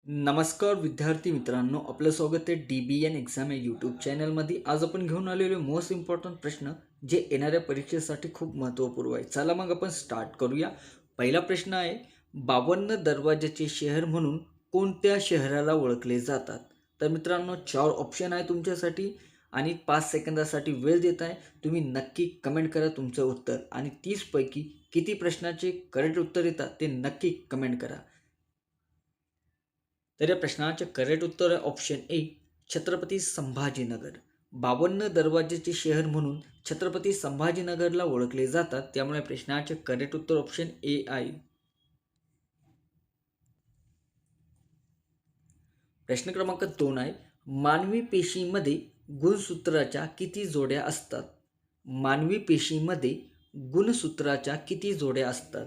नमस्कार विद्यार्थी मित्रांनो, आपलं स्वागत आहे DBN एक्झाम या यूट्यूब चॅनलमध्ये. आज आपण घेऊन आलेले मोस्ट इम्पॉर्टंट प्रश्न जे येणाऱ्या परीक्षेसाठी खूप महत्त्वपूर्ण आहे. चला मग आपण स्टार्ट करूया. पहिला प्रश्न आहे, 52 दरवाजाचे शहर म्हणून कोणत्या शहराला ओळखले जातात? तर मित्रांनो, 4 ऑप्शन आहे तुमच्यासाठी आणि 5 सेकंदासाठी वेळ देत आहे. तुम्ही नक्की कमेंट करा तुमचं उत्तर आणि 30 पैकी किती प्रश्नाचे करेक्ट उत्तर येतात ते नक्की कमेंट करा. तर या प्रश्नाचे करेक्ट उत्तर आहे ऑप्शन ए, छत्रपती संभाजीनगर. 52 दरवाजेचे शहर म्हणून छत्रपती संभाजीनगरला ओळखले जातात, त्यामुळे प्रश्नाचे करेक्ट उत्तर ऑप्शन ए आहे. प्रश्न क्रमांक 2 आहे, मानवी पेशीमध्ये गुणसूत्राच्या किती जोड्या असतात? मानवी पेशीमध्ये गुणसूत्राच्या किती जोड्या असतात?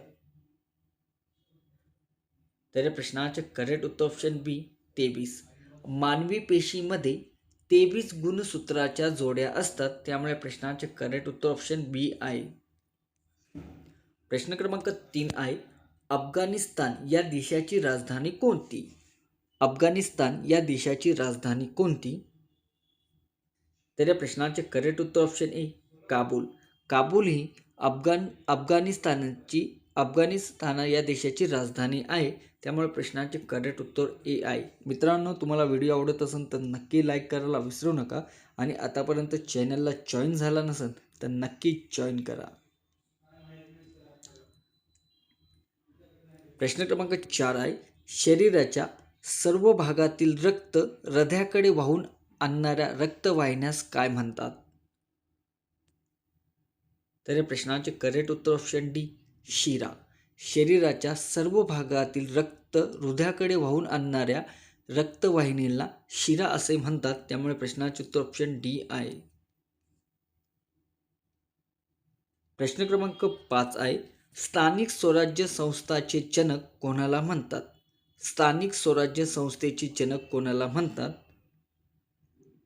तर या प्रश्नाचे करेक्ट उत्तर ऑप्शन बी, 23. मानवी पेशीमध्ये 23 गुणसूत्राच्या जोड्या असतात, त्यामुळे प्रश्नाचे करेक्ट उत्तर ऑप्शन बी आहे. प्रश्न क्रमांक 3 आहे, अफगाणिस्तान या देशाची राजधानी कोणती? अफगाणिस्तान या देशाची राजधानी कोणती? तर या प्रश्नाचे करेक्ट उत्तर ऑप्शन ए, काबूल. काबूल ही अफगाणिस्तान या देशाची राजधानी आहे, त्यामुळे प्रश्नाचे करेक्ट उत्तर ए आहे. मित्रांनो, तुम्हाला व्हिडिओ आवडत असेल तर नक्की लाईक करायला विसरू नका आणि आतापर्यंत चॅनलला जॉईन झाला नसेल तर नक्की जॉईन करा. प्रश्न क्रमांक 4 आहे, शरीराच्या सर्व भागातील रक्त हृदयाकडे वाहून आणणाऱ्या रक्तवाहिन्यास काय म्हणतात? तर या प्रश्नाचे करेक्ट उत्तर ऑप्शन डी, शिरा. शरीराच्या सर्व भागातील रक्त हृदयाकडे वाहून आणणाऱ्या रक्तवाहिनीला शिरा असे म्हणतात, त्यामुळे प्रश्नाचे उत्तर ऑप्शन डी आहे. प्रश्न क्रमांक 5 आहे, स्थानिक स्वराज्य संस्थाचे जनक कोणाला म्हणतात? स्थानिक स्वराज्य संस्थेचे जनक कोणाला म्हणतात?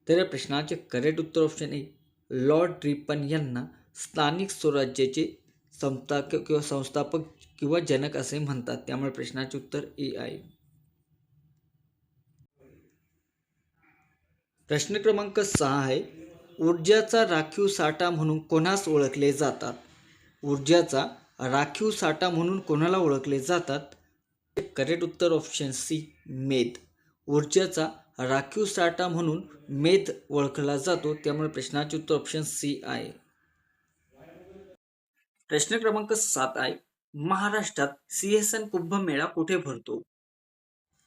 तर या प्रश्नाचे करेक्ट उत्तर ऑप्शन ए, लॉर्ड रिपन यांना स्थानिक स्वराज्याचे संस्थापक किंवा जनक असे म्हणतात, त्यामुळे प्रश्नाचे उत्तर ए आहे. प्रश्न क्रमांक 6 आहे, ऊर्जाचा राखीव साठा म्हणून कोणास ओळखले जातात? ऊर्जाचा राखीव साठा म्हणून कोणाला ओळखले जातात? करेक्ट उत्तर ऑप्शन सी, मेद. ऊर्जाचा राखीव साठा म्हणून मेद ओळखला जातो, त्यामुळे प्रश्नाचे उत्तर ऑप्शन सी आहे. प्रश्न क्रमांक 7 आहे, महाराष्ट्रात सिंहस्थ कुंभमेळा कुठे भरतो?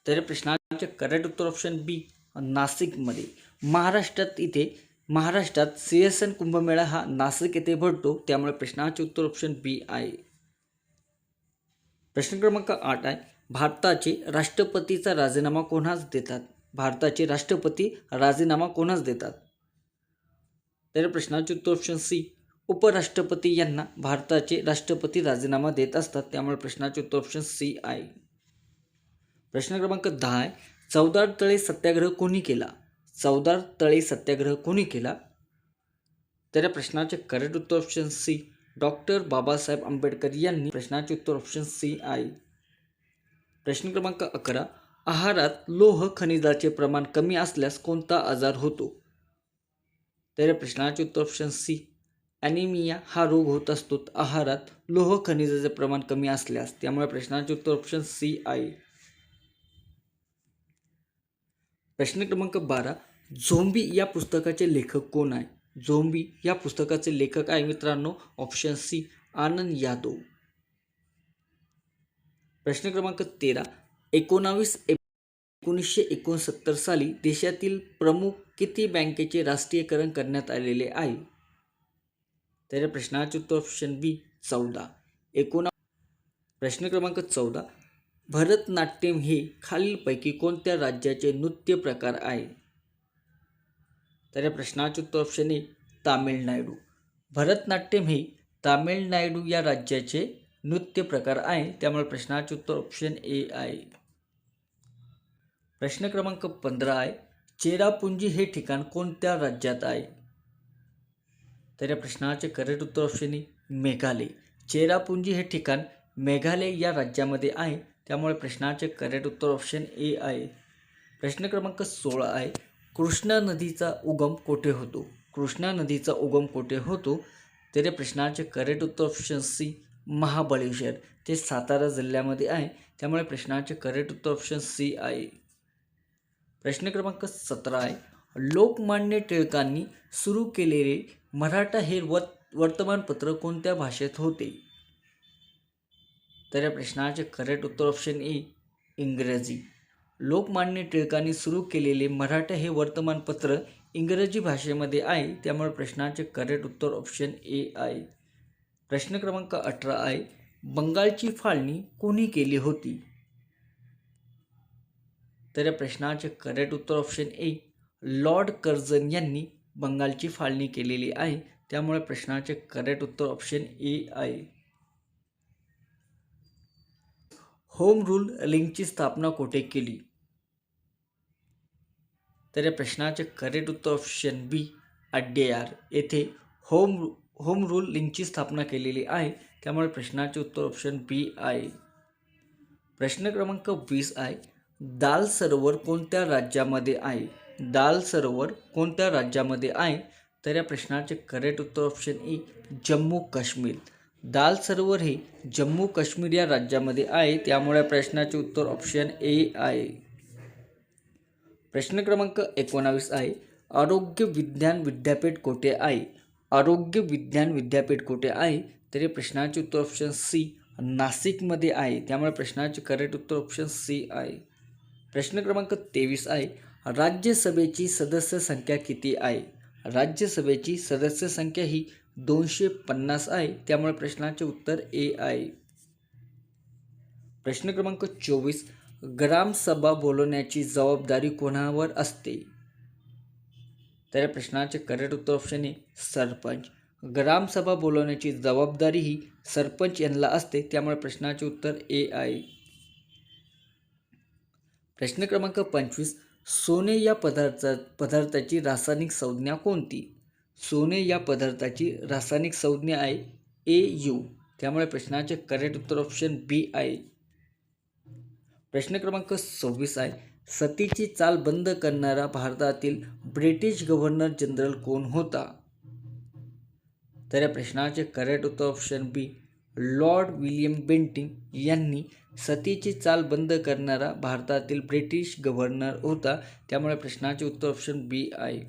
तर प्रश्नाचे करेक्ट उत्तर ऑप्शन बी, नाशिकमध्ये. महाराष्ट्रात सिंहस्थ कुंभमेळा हा नाशिक येथे भरतो, त्यामुळे प्रश्नाचे उत्तर ऑप्शन बी आहे. प्रश्न क्रमांक 8 आहे, भारताचे राष्ट्रपतीचा राजीनामा कोणास देतात? भारताचे राष्ट्रपती राजीनामा कोणास देतात? तर प्रश्नाचे उत्तर ऑप्शन सी, उपराष्ट्रपती यांना भारताचे राष्ट्रपती राजीनामा देत असतात, त्यामुळे प्रश्नाचे उत्तर ऑप्शन सी आहे. प्रश्न क्रमांक 10 आहे, चवदार तळे सत्याग्रह कोणी केला? चवदार तळे सत्याग्रह कोणी केला? तर या प्रश्नाचे करेक्ट उत्तर option C, doctor Babasaheb Ambedkar यांनी. प्रश्नाचे उत्तर ऑप्शन सी आहे. प्रश्न क्रमांक 11, आहारात लोह खनिजाचे प्रमाण कमी असल्यास कोणता आजार होतो? तर या प्रश्नाचे उत्तर ऑप्शन सी, ॲनिमिया हा रोग होत असतो आहारात लोह खनिजाचे प्रमाण कमी असल्यास, त्यामुळे प्रश्नाचे उत्तर ऑप्शन सी आहे. प्रश्न क्रमांक 12, झोंबी या पुस्तकाचे लेखक कोण आहे? झोंबी या पुस्तकाचे लेखक आहे मित्रांनो ऑप्शन सी, आनंद यादव. प्रश्न क्रमांक 13, 1969 साली देशातील प्रमुख किती बँकेचे राष्ट्रीयकरण करण्यात आलेले आहे? तर प्रश्नाचे उत्तर ऑप्शन बी, 14. प्रश्न क्रमांक 14, भरतनाट्यम हे खालीलपैकी कोणत्या राज्याचे नृत्य प्रकार आहे? तर या प्रश्नाचे उत्तर ऑप्शन ए, तामिळनाडू. भरतनाट्यम हे तामिळनाडू या राज्याचे नृत्य प्रकार आहे, त्यामुळे प्रश्नाचे उत्तर ऑप्शन ए आहे. प्रश्न क्रमांक 15 आहे, चेरापुंजी हे ठिकाण कोणत्या राज्यात आहे? तर या प्रश्नाचे करेक्ट उत्तर ऑप्शन ए, मेघालय. चेरापुंजी हे ठिकाण मेघालय या राज्यामध्ये आहे, त्यामुळे प्रश्नाचे करेक्ट उत्तर ऑप्शन ए आहे. प्रश्न क्रमांक 16 आहे, कृष्णा नदीचा उगम कोठे होतो? कृष्णा नदीचा उगम कोठे होतो? तर या प्रश्नाचे करेक्ट उत्तर ऑप्शन सी महाबळेश्वर. ते सातारा जिल्ह्यामध्ये आहे, त्यामुळे प्रश्नाचे करेक्ट उत्तर ऑप्शन सी आहे. प्रश्न क्रमांक 17 आहे, लोकमान्य टिळकांनी सुरू केलेले मराठा हे वर्तमानपत्र कोणत्या भाषेत होते? तर या प्रश्नाचे करेक्ट उत्तर ऑप्शन ए इंग्रजी. लोकमान्य टिळकांनी सुरू केलेले मराठा हे वर्तमानपत्र इंग्रजी भाषेमध्ये आहे, त्यामुळे प्रश्नाचे करेक्ट उत्तर ऑप्शन ए आहे. प्रश्न क्रमांक 18 आहे, बंगालची फाळणी कोणी केली होती? तर या प्रश्नाचे करेक्ट उत्तर ऑप्शन ए लॉर्ड कर्झन यांनी बंगालची फाळणी केलेली आहे, त्यामुळे प्रश्नाचे करेक्ट उत्तर ऑप्शन ए आहे. होम रूल लिंकची स्थापना कोठे केली? तर या प्रश्नाचे करेक्ट उत्तर ऑप्शन बी अड्यार येथे होम रूल लिंकची स्थापना केलेली आहे, त्यामुळे प्रश्नाचे उत्तर ऑप्शन बी आहे. प्रश्न क्रमांक 20 आहे, दाल सरोवर कोणत्या राज्यामध्ये आहे? दाल सरोवर कोणत्या राज्यामध्ये आहे? तर या प्रश्नाचे करेक्ट उत्तर ऑप्शन ए जम्मू काश्मीर. दाल सरोवर हे जम्मू काश्मीर या राज्यामध्ये आहे, त्यामुळे प्रश्नाचे उत्तर ऑप्शन ए आहे. प्रश्न क्रमांक 19 आहे, आरोग्य विज्ञान विद्यापीठ कोठे आहे? आरोग्य विज्ञान विद्यापीठ कोठे आहे? तर या प्रश्नाचे उत्तर ऑप्शन सी नाशिकमध्ये आहे, त्यामुळे प्रश्नाचे करेक्ट उत्तर ऑप्शन सी आहे. प्रश्न क्रमांक 23 आहे, राज्यसभेची सदस्य संख्या किती आहे? राज्यसभेची सदस्य संख्या ही 250 आहे, त्यामुळे प्रश्नाचे उत्तर ए आहे. प्रश्न क्रमांक 24, ग्रामसभा बोलवण्याची जबाबदारी कोणावर असते? तर या प्रश्नाचे करेक्ट उत्तर ऑप्शन ए सरपंच. ग्रामसभा बोलवण्याची जबाबदारी ही सरपंच यांना असते, त्यामुळे प्रश्नाचे उत्तर ए आहे. प्रश्न क्रमांक 25, सोने या पदार्थाची रासायनिक संज्ञा कोणती? सोने या पदार्थाची रासायनिक संज्ञा आहे AU, त्यामुळे प्रश्नाचे करेक्ट उत्तर ऑप्शन बी आहे. प्रश्न क्रमांक 26 आहे, सतीची चाल बंद करणारा भारतातील ब्रिटिश गव्हर्नर जनरल कोण होता? तर या प्रश्नाचे करेक्ट उत्तर ऑप्शन बी लॉर्ड विल्यम बेंटिंक यांनी सतीची चाल बंद करणारा भारतातील ब्रिटिश गव्हर्नर होता, त्यामुळे प्रश्नाचे उत्तर ऑप्शन बी आहे.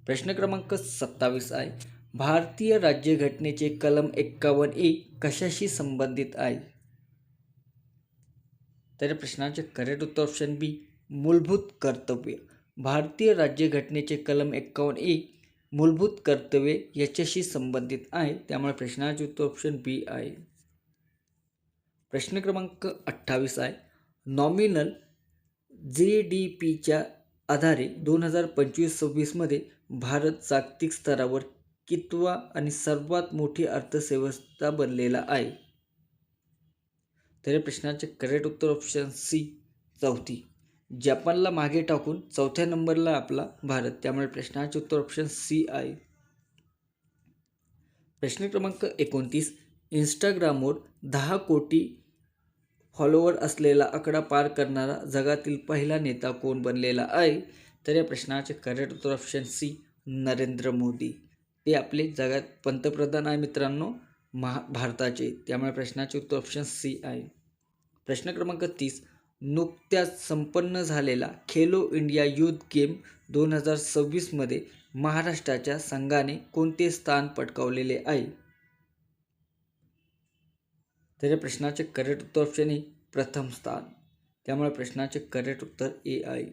प्रश्न क्रमांक 27 आहे, भारतीय राज्यघटनेचे कलम 51A कशाशी संबंधित आहे? तर प्रश्नाचे करेक्ट उत्तर ऑप्शन बी मूलभूत कर्तव्य. भारतीय राज्यघटनेचे कलम 51A मूलभूत कर्तव्ये याच्याशी संबंधित आहे, त्यामुळे प्रश्नाचे उत्तर ऑप्शन बी आहे. प्रश्न क्रमांक 28 आहे, नॉमिनल GDPच्या आधारे 2025-26 मध्ये भारत जागतिक स्तरावर कितवा आणि सर्वात मोठी अर्थव्यवस्था बनलेला आहे? तर प्रश्नाचे करेक्ट उत्तर ऑप्शन सी चौथी. जपानला मागे टाकून चौथ्या नंबरला आपला भारत, त्यामुळे प्रश्नाचे उत्तर ऑप्शन सी आहे. प्रश्न क्रमांक 29, इंस्टाग्रामवर 10 कोटी फॉलोवर असलेला आकडा पार करणारा जगातील पहिला नेता कोण बनलेला आहे? तर या प्रश्नाचे करेक्ट उत्तर ऑप्शन सी नरेंद्र मोदी. ते आपले जगात पंतप्रधान आहे मित्रांनो भारताचे, त्यामुळे प्रश्नाचे उत्तर ऑप्शन सी आहे. प्रश्न क्रमांक 30, नुकत्याच संपन्न झालेला खेलो इंडिया यूथ गेम 2026 मध्ये महाराष्ट्राच्या संघाने कोणते स्थान पटकावलेले आहे? तर या प्रश्नाचे करेक्ट उत्तर ऑप्शन ए प्रथम स्थान, त्यामुळे प्रश्नाचे करेक्ट उत्तर ए आहे.